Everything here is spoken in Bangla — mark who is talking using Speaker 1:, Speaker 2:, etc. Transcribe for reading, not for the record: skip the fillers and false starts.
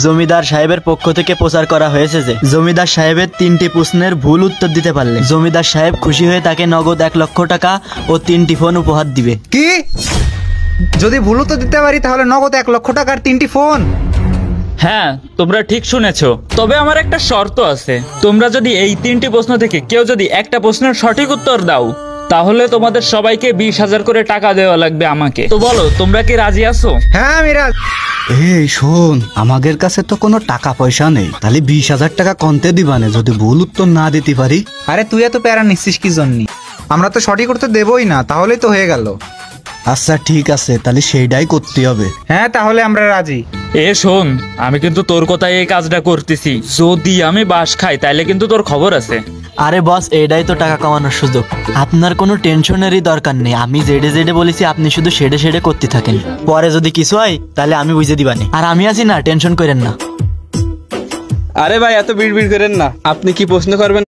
Speaker 1: জমিদার সাহেবের পক্ষ থেকে প্রচার করা হয়েছে যে জমিদার সাহেবের 3টি প্রশ্নের ভুল উত্তর দিতে পারলে জমিদার সাহেব খুশি হয়ে তাকে নগদ 1 লক্ষ টাকা ও 3টি ফোন উপহার দিবে।
Speaker 2: কি? যদি ভুল উত্তর দিতে পারি তাহলে নগদ 1 লক্ষ টাকার 3টি ফোন?
Speaker 3: হ্যাঁ, তোমরা ঠিক শুনেছো। তবে আমার একটা শর্ত আছে, তোমরা যদি এই 3টি প্রশ্ন থেকে কেউ যদি একটা প্রশ্নের সঠিক উত্তর দাও তাহলে তোমাদের সবাইকে 20,000 করে টাকা দেওয়া লাগবে আমাকে। তো বলো, তোমরা কি রাজি আছো?
Speaker 2: হ্যাঁ আমি রাজি।
Speaker 4: এই শোন, আমাদের কাছে তো কোনো টাকা পয়সা নেই, তাহলে 20,000 টাকা কন্তে দিবানে যদি ভুল উত্তর না দিতে পারি।
Speaker 2: আরে তুই এত প্যারা নিচ্ছিস কি জন্য? আমরা তো সঠিক উত্তর দেবই না, তাহলেই তো হয়ে গেল।
Speaker 4: আচ্ছা ঠিক আছে, তাহলে সেইটাই করতে হবে।
Speaker 2: হ্যাঁ তাহলে আমরা রাজি।
Speaker 3: এ শোন, আমি কিন্তু তোর কথায় এই কাজটা করতেছি। যদি আমি বাস খাই তাহলে কিন্তু তোর খবর আছে।
Speaker 1: আরে বস, এটাই তো টাকা কামানোর সুযোগ। আপনার কোনো টেনশনেরই দরকার নেই। আমি যেডে যেডে বলেছি আপনি শুধু সেডে সেডে করতে থাকেন। পরে যদি কিছু হয় তাহলে আমি বুঝে দিবানি। আর আমি আছি না, টেনশন করেন না।
Speaker 5: আরে ভাই, এত বিড়বিড় করেন না। আপনি কি প্রশ্ন করবেন